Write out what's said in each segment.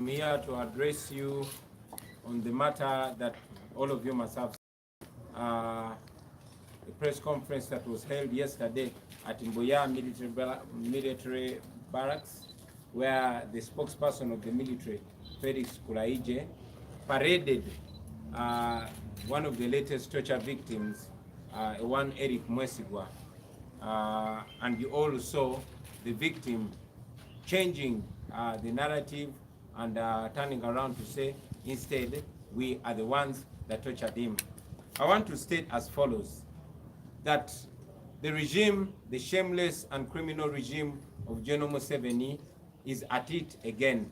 I'm here to address you on the matter that all of you must have a press conference that was held yesterday at Mboya military barracks, where the spokesperson of the military, Felix Kulayigye, paraded one of the latest torture victims, one Mwesigwe, and you all saw the victim changing the narrative and turning around to say, instead, we are the ones that tortured him. I want to state as follows, that the regime, the shameless and criminal regime of General Mwesigwe is at it again.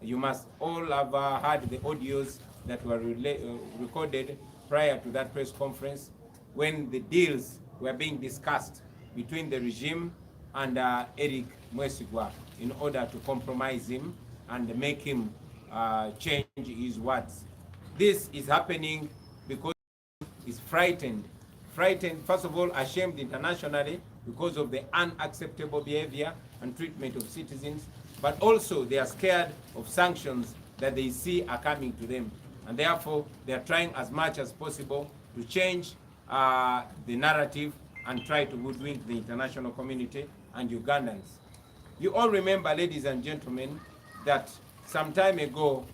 You must all have heard the audios that were recorded prior to that press conference when the deals were being discussed between the regime and Mwesigwe in order to compromise him and make him change his words. This is happening because he's frightened, first of all, ashamed internationally because of the unacceptable behavior and treatment of citizens, but also they are scared of sanctions that they see are coming to them. And therefore, they are trying as much as possible to change the narrative and try to hoodwink the international community and Ugandans. You all remember, ladies and gentlemen, that some time ago,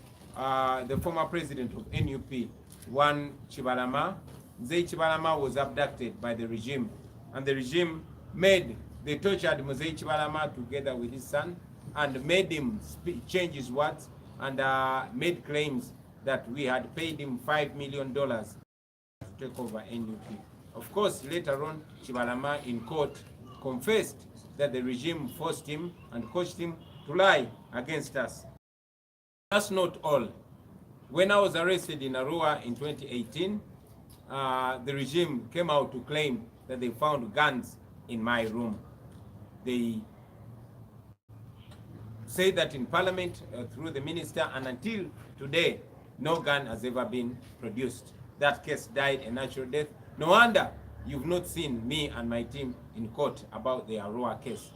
the former president of NUP, Mzee Chibalama, was abducted by the regime, and the regime they tortured Mzee Chibalama together with his son and made him change his words and made claims that we had paid him $5 million to take over NUP. Of course, later on, Chibalama in court confessed that the regime forced him and coached him to lie against us. That's not all. When I was arrested in Arua in 2018, the regime came out to claim that they found guns in my room. They say that in Parliament through the minister, and until today, no gun has ever been produced. That case died a natural death. No wonder you've not seen me and my team in court about the Arua case.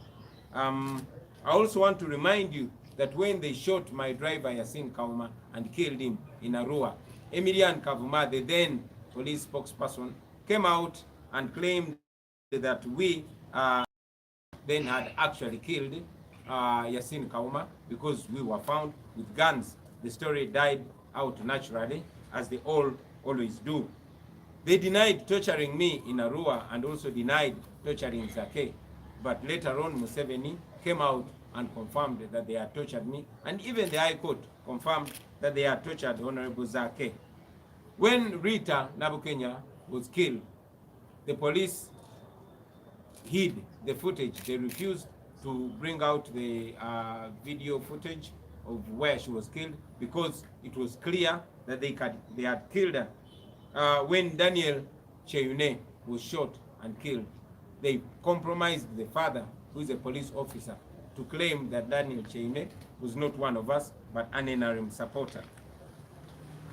I also want to remind you that when they shot my driver Yasin Kauma and killed him in Arua, Emilian Kavuma, the then police spokesperson, came out and claimed that we then had actually killed Yasin Kauma because we were found with guns. The story died out naturally, as they always do. They denied torturing me in Arua and also denied torturing Zake. But later on, Museveni came out and confirmed that they had tortured me, and even the High Court confirmed that they had tortured Honorable Zake. When Rita Nabukenya was killed, the police hid the footage. They refused to bring out the video footage of where she was killed because it was clear that they had killed her. When Daniel Cheyune was shot and killed, they compromised the father, who is a police officer, to claim that Daniel Cheyune was not one of us, but an NRM supporter.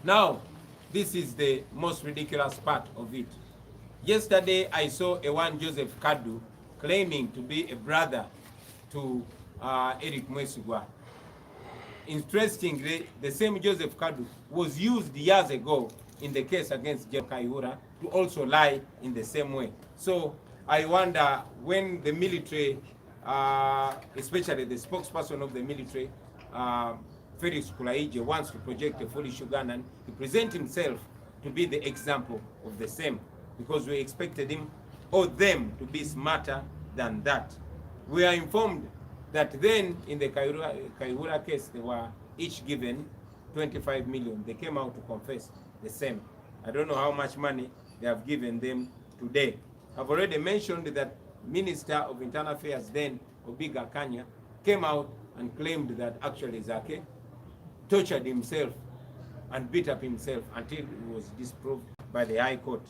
Now, this is the most ridiculous part of it. Yesterday, I saw a one Joseph Kadu claiming to be a brother to Mwesigwe. Interestingly, the same Joseph Kadu was used years ago in the case against Jeff Kaihura to also lie in the same way. So I wonder when the military, especially the spokesperson of the military, Felix Kulayigye, wants to project a foolish Ugandan, to present himself to be the example of the same, because we expected him or them to be smarter than that. We are informed that then in the Kaihura case, they were each given 25 million. They came out to confess the same. I don't know how much money they have given them today. I've already mentioned that Minister of Internal Affairs then, Obiga Kanya, came out and claimed that actually Zake tortured himself and beat up himself until it was disproved by the High Court.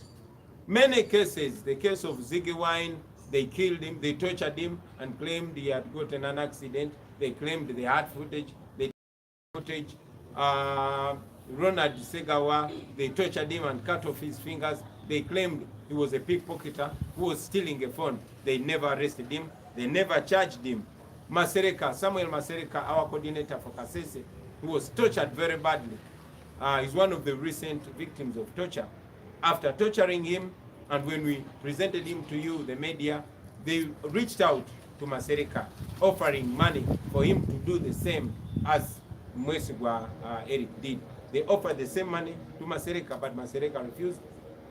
Many cases, the case of Ziggy Wine, they killed him, they tortured him and claimed he had gotten an accident. They claimed they had footage, they footage. Ronald Segawa, they tortured him and cut off his fingers. They claimed he was a pickpocketer who was stealing a phone. They never arrested him. They never charged him. Masereka, Samuel Masereka, our coordinator for Kasese, He was tortured very badly. He's one of the recent victims of torture. After torturing him, and when we presented him to you, the media, they reached out to Masereka, offering money for him to do the same as Mwesigwe Eric did. They offered the same money to Masereka, but Masereka refused.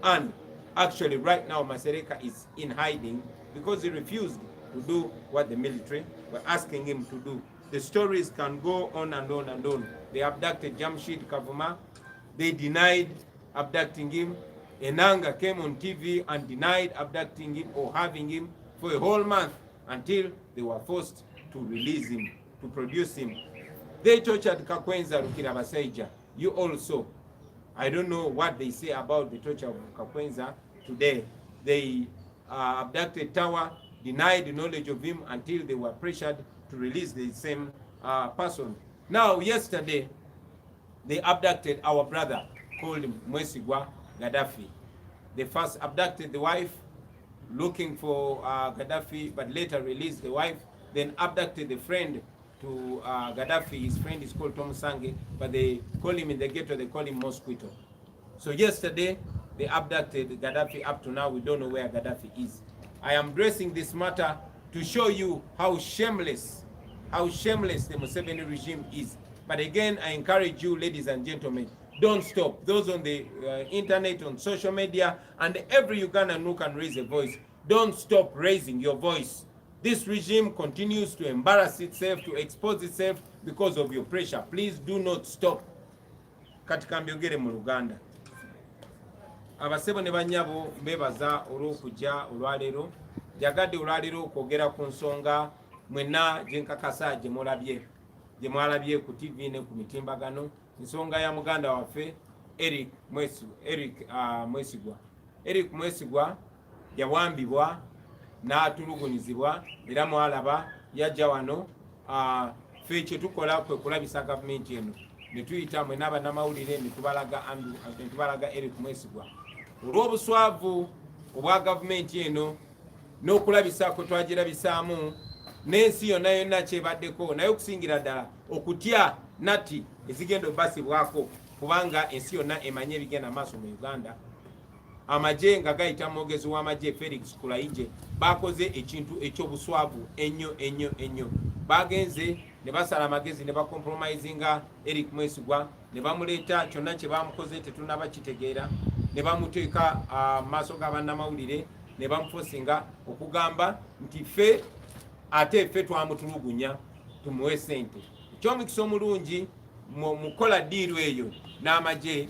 And actually, right now, Masereka is in hiding because he refused to do what the military were asking him to do. The stories can go on and on and on. They abducted Jamshid Kavuma. They denied abducting him. Enanga came on TV and denied abducting him or having him for a whole month until they were forced to release him, to produce him. They tortured Kakwenza Rukirabaseja. You also. I don't know what they say about the torture of Kakwenza today. They abducted Tawa, denied knowledge of him until they were pressured to release the same person. Now, yesterday, they abducted our brother called Mwesigwe Gaddafi. They first abducted the wife, looking for Gaddafi, but later released the wife, then abducted the friend to Gaddafi. His friend is called Tom Sange, but they call him in the ghetto, they call him Mosquito. So yesterday, they abducted Gaddafi. Up to now, we don't know where Gaddafi is. I am addressing this matter to show you how shameless the Museveni regime is. But again, I encourage you, ladies and gentlemen, don't stop. Those on the internet, on social media, and every Ugandan who can raise a voice, don't stop raising your voice. This regime continues to embarrass itself, to expose itself because of your pressure. Please do not stop. Katika mbyogere mu Luganda. Abasebo ne banyabo bebaza olw'okujja olwaleero. Jagadde olwaleero okwogera ku nsonga mwenna gye nkakasa gye mwalabye ku TV ne ku mitimbagano. Nsonga ya muganda waffe Eric Mwesigwe. Eric Mwesigwe yawambibwa n'atulugunyizibwa era mwalaba yajja wano. Ffe kye tukola kwe kulabisa gavumenti eno ne tuyita mwe n'abannamawulire ne tubalaga Eric Mwesigwe. Olw'obuswavu obwa gavumenti eno n'okulabisako twagirabisaamu n'ensi yonna kyebaddeko, naye okusingira ddala okutya nati ezigenda obbasibwako kubanga ensi yonna emanye ebigenda maaso mu Uganda. Amagye nga gayita mwogezi w'amagye Felix Kulayigye bakoze ekintu eky'obuswavu ennyo. Bagenze ne basala amagezi ne bakompromisinga Eric Mwesigwe ne bamuleeta kyonna kye bamukoze tetunaba kitegeera, ne bamuteeka maaso g'abannamawulire ne bamufosinga okugamba nti ffe ate ffe twamutulugunya tumuwe sente. Eky'omukisa omulungi mukola ddiiru eyo n'amagye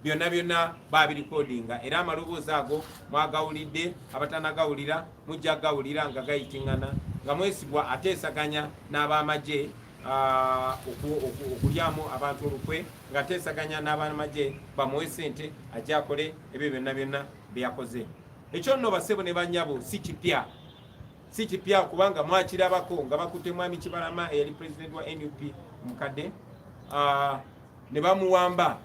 byonna babirikodinga era amaloboozi ago mwagawulidde, abatanagawulira mujja gawulira nga gayitingana nga Mwesigwe ateesaganya n'abamagye okulyamu abantu olukwe, nga ateesaganya n'abamagye bamuwe sente ajje akole ebyo byonna byeyakoze. Ekyo nno basebo ne banyabo si kipya kubanga mwakirabako nga bakutte Mwami Kibalama eyali president wa NUP mukadde, ne bamuwamba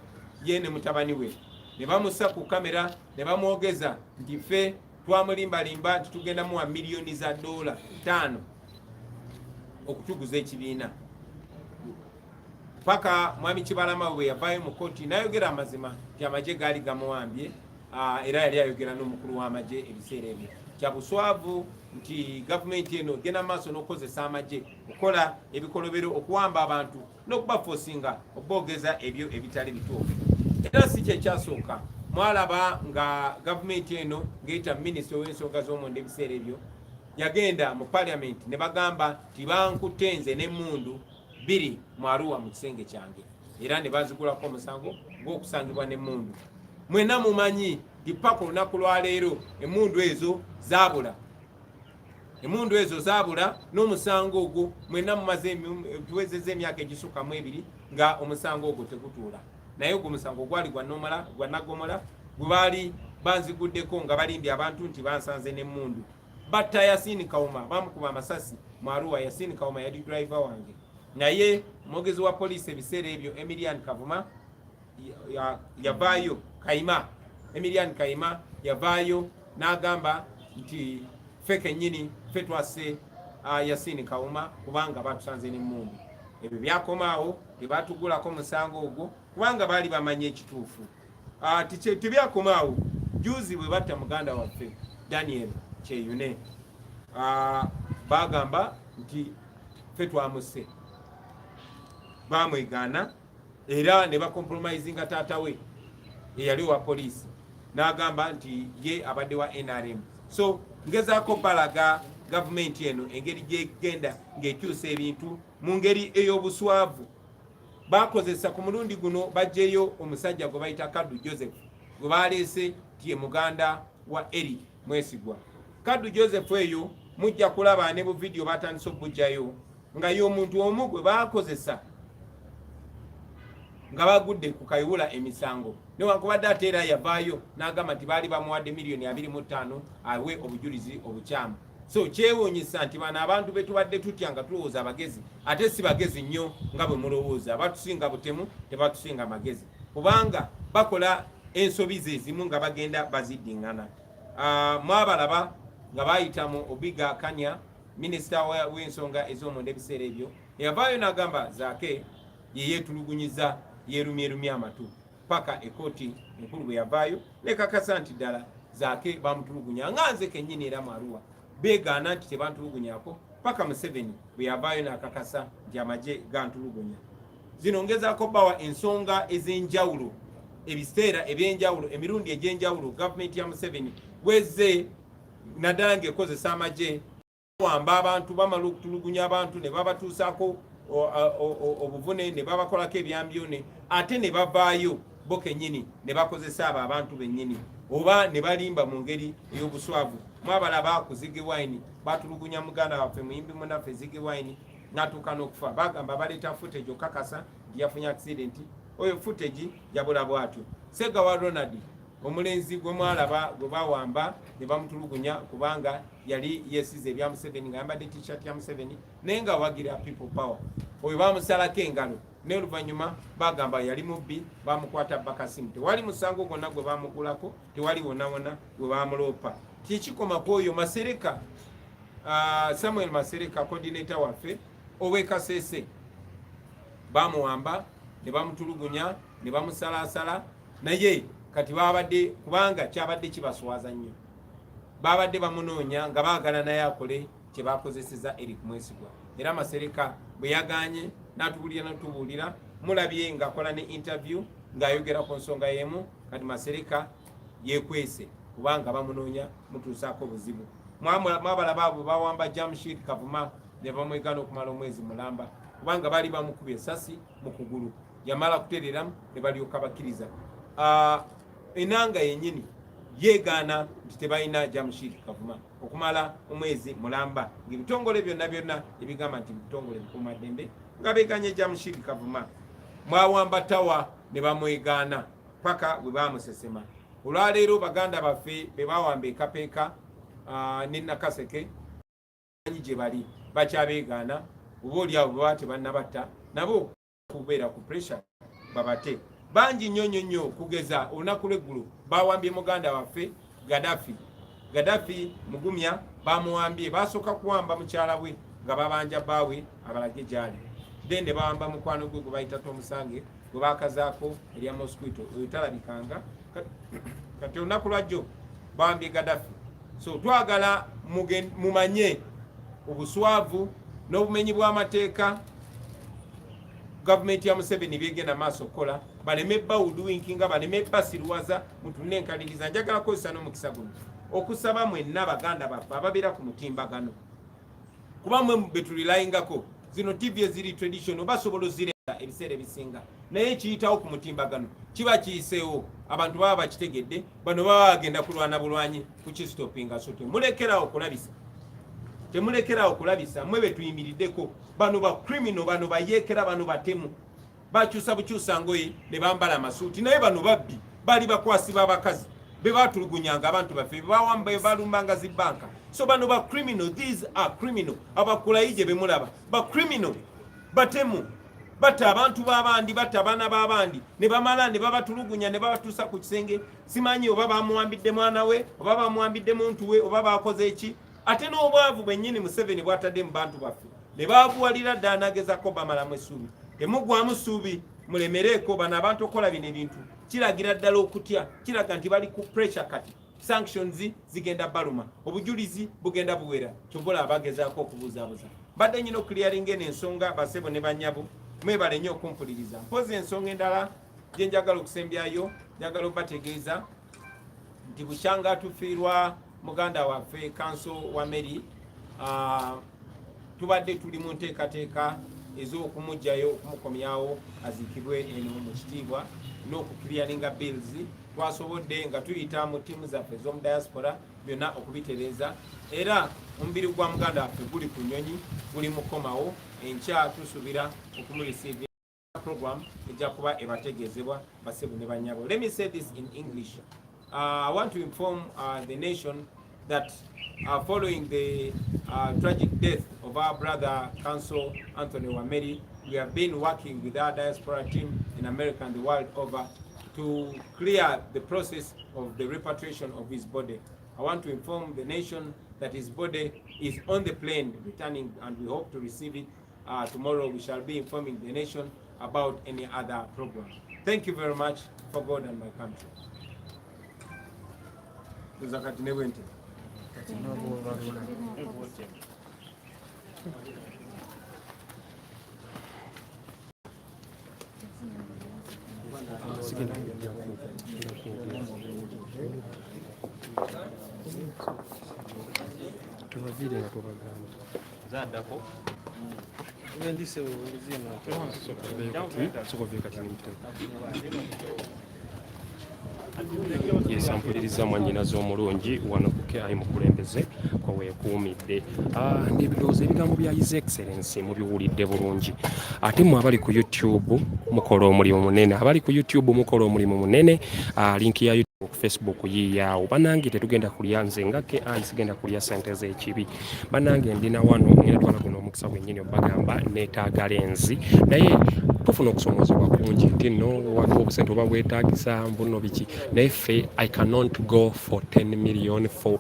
ye ne mutabani we, ne bamussa ku kamera ne bamwogeza nti ffe twamulimbalimba nti tugenda muwa miliyoni za $5 okutuguza ekibiina. Paka Mwami Kibalama bwe yavaayo mu kooti n'ayogera amazima nti amagye gaali gamuwambye, era yali ayogera n'omukulu w'amagye ebiseera ebyo. Kya buswavu nti gavumenti eno genda maaso n'okozesa amagye okukola ebikolobero okuwamba abantu n'okubafosinga oboogeza ebyo ebitali bituufu. Era si kye kyasooka, mwalaba nga gavumenti eno ng'eyita minisita w'ensonga z'omunda ebiseera ebyo yagenda mu parliament ne bagamba nti bankutte nze n'emmundu 2 mu Arua mu kisenge kyange, era ne bazigulako omusango gw'okusangibwa n'emmundu. Mwenna mumanyi nti paka olunaku lwaleero emmundu ezo zaabula n'omusango ogwo mwenna mumaze tuwezezza emyaka egisukka mu 2 nga omusango ogwo tegutuula. Naye ogwo omusango gwali gwa nagomola gwe baali banziguddeko nga balimbye abantu nti bansanze n'emmundu. Batta Yasini Kawuma, bamukuba amasasi mu Arua. Yasini Kawuma yali driver wange, naye omwogezi wa poliisi ebiseera ebyo Emilian Kavuma yavaayo Emilian Kayima yavaayo n'agamba nti ffe kennyini ffe twasse Yasini Kawuma kubanga batusanze n'emmundu. ebyo byakomaawo tebatugulako musango ogwo kubanga baali bamanye ekituufu. Tebyakomaawo juzi bwe batta muganda waffe Daniel Kyeyune bagamba nti ffe twamuse, bamwegaana era ne bakompromisinga taata we eyali wa poliisi n'agamba nti ye abadde wa NRM. So ngezaako balaga gavumenti eno engeri gyegenda ng'ekyusa ebintu mu ngeri ey'obuswavu. Bakozesa ku mulundi guno bajjeyo omusajja gwe bayita Kaddu Joseph gwe baleese tiye muganda wa Eric Mwesigwa. Kaddu Joseph eyo mujja kulaba ne bu video batandise okujjayo nga y'omuntu omu gwe bakozesa nga bagudde ku kayibula emisango newankubadde ate era yavaayo n'agamba nti baali bamuwadde $25,000 awe obujulizi obukyamu. So kyewuunyisa nti bano abantu betubadde tutya nga tulowooza abagezi ate si bagezi nnyo nga bwe mulowooza. Batusinga butemu, tebatusinga magezi kubanga bakola ensobi ze ezimu nga bagenda baziddingana. Mwabalaba nga bayita mu Obiga Kanya, minisita w'ensonga ez'omunda ebiseera ebyo, yavaayo n'agamba zaake ye yeetulugunyiza yerumyerumya amatu paka ekooti enkulu bwe yavaayo nekakasa nti ddala zaake bamutulugunya nga nze kennyini era Maruwa beegaana nti tebantulugunyako paka Museveni bwe yavaayo n'akakasa nti amagye gantulugunya. Zino ngezaako bawa ensonga ez'enjawulo, ebiseera eby'enjawulo, emirundi egy'enjawulo gavumenti ya Museveni bwezze naddala ng'ekozesa amagye wamba abantu bamala okutulugunya abantu ne babatuusaako obuvune ne babakolako ebyambyone ate ne bavaayo bo kennyini ne bakozesa abo abantu bennyini oba ne balimba mu ngeri ey'obuswavu. Mwabalaba ku Ziggy Wine batulugunya muganda waffe muyimbi munaffe Ziggy Wine n'atuuka n'okufa. Bagamba baleeta footage okakasa yafunye accident. Oyo footage yabula bwatyo. Ssegawa Ronald omulenzi gwe mwalaba gwe bawamba ne bamutulugunya kubanga yali yesize ebya Museveni nga yambadde t-shirt ya Museveni naye nga wagira people power. Oyo bamusalako engalo ne oluvannyuma bagamba yali mubbi, bamukwata bakasimu. Tewali musango gwonna gwe bamugulako, tewali wonawona gwe bamuloopa. Kikikoma kwoyo Masereka, Samuel Masereka coordinator waffe ow'e Kasese bamuwamba ne bamutulugunya ne bamusalaasala naye kati babadde kubanga kyabadde kibaswaza nnyo babadde bamunoonya nga baagala naye akole kye bakozeseza Eric Mwesigwa. Era Masereka bwe yaganye n'atubuulira mulabye ng'akola ne interview ng'ayogera ku nsonga y'emu. Kati Masereka yeekwese kubanga bamunoonya mutuusaako buzibu. Mwabalaba abo bawamba Jamshid Kavuma ne bamwegaana okumala omwezi mulamba kubanga baali bamukubye essasi mu kugulu, yamala kutereramu ne balyoka bakkiriza. Enanga yennyini yeegaana nti tebalina Jamshid Kavuma okumala omwezi mulamba ng'ebitongole byonna ebigamba nti bitongole bikuumaddembe nga beeganye Jamshid Kavuma. Mwawamba tawa ne bamwegaana paka bwe bamusesema. Olwaleero baganda baffe be bawamba ekapeeka ne Nakaseke gye bali bakyabeegaana oba oliawo baba tebannabatta nabo kubeera ku pressure babate bangi nnyo kugeza olunaku lw'eggulu bawambye muganda waffe Gaddafi mugumya bamuwambye, basooka kuwamba mukyala we nga babanja bbaawe abalage gyali then ne bawamba mukwano gwe gwe bayita Tomusange gwe bakazaako erya mosquito oyo talabikanga. Kati olunaku lwajjo bawambye Gaddafi. So twagala mumanye obuswavu n'obumenyi bw'amateeka gavumenti ya Museveni byegenda maaso kola baleme bawuduwinkinga baleme basiruwaza mutunenkaliriza. Njagala kozesa n'omukisa guno okusaba mwenna baganda baffe ababeera ku mutimbagano kuba mwe betulilayingako zino TV eziri traditional basobola ozireta ebiseera ebisinga naye kiyitawo ku mutimbagano kiba kiyiseewo abantu baba bakitegedde bano baba bagenda kulwana bulwanyi kukistopinga. So temulekerawo kulabisa mwe betuyimiriddeko bano ba criminal bano bayeekera bano batemu bakyusa bukyusa ngoye ne bambala amasuuti naye bano babbi bali bakwasi b'abakazi be batulugunyanga abantu baffe bawamba balumbanga zibbanka. So bano ba criminal, these are criminal. Kulayigye be mulaba ba criminal batemu batta abantu b'abandi batta abaana b'abandi ne bamala ne babatulugunya ne babatuusa ku kisenge. Simanyi oba bamuwambidde mwana we oba bamuwambidde muntu we oba bakoze eki. Ate n'obwavu bennyini Museveni bwatadde mu bantu baffe ne bavuwalira ddala n'agezako bamalamu essuubi temugwamu ssuubi mulemereeko bano abantu okola bino ebintu kiragira ddala okutya kiraga nti bali ku pressure kati sanctions zigenda baluma obujulizi bugenda buwera kyobola abagezaako okubuzaabuza badde nyina okukliyaringa eno ensonga basebo ne banyabo mwebale nnyo okumpuliriza mpozi ensonga endala gye njagala okusembyayo njagala obategeeza nti bukyanga tufiirwa muganda waffe kanso wa Mary tubadde tuli mu nteekateeka ez'okumugjayo okumukomyawo aziikibwe eno mu kitiibwa n'okukliyaringa bills twasobodde nga tuyita mu ttiimu zaffe ez'omu diaspora byonna okubitereeza era omubiri gwa muganda waffe guli ku nnyonyi guli mukomawo enkya tusuubira okumureceive program ejja kuba ebategeezebwa basebo ne banyabo. Let me say this in English. I want to inform the nation that following the tragic death of our brother Council Anthony Wameri, we have been working with our diaspora team in America and the world over to clear the process of the repatriation of his body. I want to inform the nation that his body is on the plane returning, and we hope to receive it tomorrow. We shall be informing the nation about any other program. Thank you very much for God and my country. yesampuliriza mwannyinaze omulungi wano kuke ayi mukulembeze kwa weekuumidde n'ebirowoozo ebigambo bya his excellence mubiwulidde bulungi ate mmwe abali ku YouTube mukola omulimu munene linki ya YouTube ku Facebook yiiyaawo bannange tetugenda kulya nze ngake ayi sigenda kulya sente z'ekibi bannange ndina wano ngenda twala guno omukisa gwennyini obagamba neetaaga lenzi naye tufuna okusomozebwa kungi nti no waliwo obusente oba bwetaagisa mbuno biki naye ffe I cannot go for 10 million for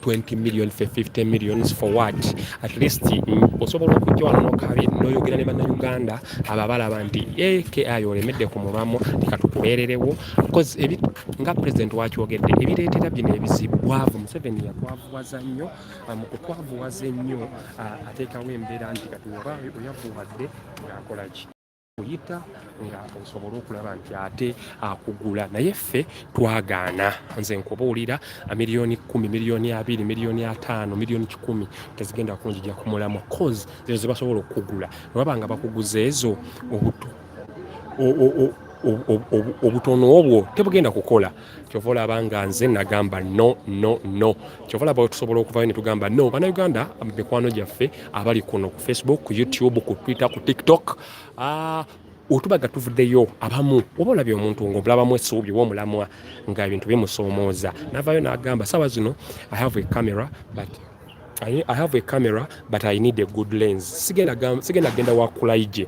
20 million for 50 millions for what? At least osobola okujja wano n'okabi n'oyogera ne bannayuganda abo balaba nti KI olemedde ku mulwamo tikatukubeererewo because nga president wakyogedde ebireetera bino ebizibu bwavu Museveni yatwavuwaza nnyo mu kutwavuwaza ennyo ateekawo embeera nti kati oba oyavuwadde ng'akola ki kuyita nga osobola okulaba nti ate akugula naye ffe twagaana nze nkubuulira miliyoni 10 miliyoni 2 miliyoni 5 miliyoni 10 tezigenda kunjija ku mulamwa cause ezo ze basobola okugula nababa nga bakuguza ezo obutono obwo tebugenda kukola kyova olaba nga nze nagamba no kyova olaba tusobola okuvayo ne tugamba no bannayuganda mikwano gyaffe abali kuno ku Facebook ku YouTube ku Twitter ku TikTok otubaga tuvuddeyo abamu oba olabye omuntu ng'obulabamu essuubi w'omulamwa nga ebintu bimusoomooza navayo n'agamba sawa zino I have a camera but I need a good lens sigenda genda wa Kulayigye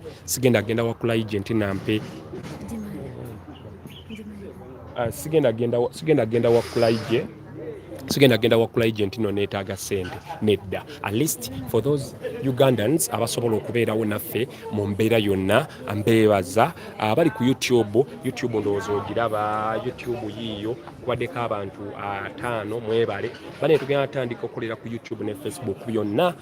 nti nampe sigenda genda wa Kulayigye nti no neetaaga sente nedda at least for those Ugandans abasobola okubeerawo naffe mu mbeera yonna mbeebaza abali ku YouTube ndowooza ogiraba YouTube yiiyo kubaddeko abantu 5 mwebale bane tugenda tandika okukolera ku YouTube ne Facebook byonna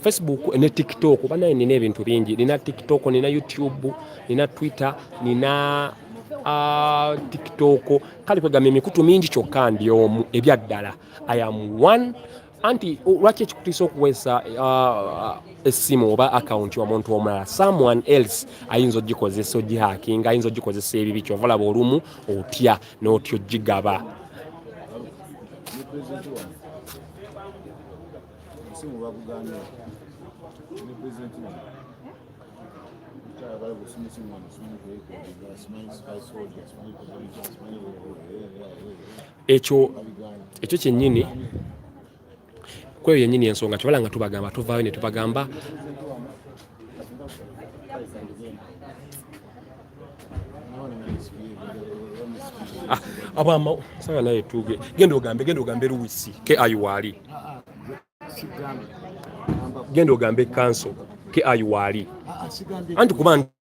Facebook ne TikTok banaye nina ebintu bingi nina TikTok nina YouTube nina Twitter nina TikTok kali kwegamba emikutu mingi kyokka ndi omu ebyaddala I am one anti lwaki ekikutiisa okuweesa essimu oba account y'omuntu omulala someone else ayinza ogikozesa ogihakinga ayinza ogikozesa ebibi kyova olaba olumu otya n'otyo gigaba ekyo kyennyini kweyo yennyini ensonga kyobala nga tubagamba tuvaayo ne tubagamba abama sawa naye tuge genda ogambe Luisi ke ayiwaali genda ogambe kanso ke ayiwaali anti kuba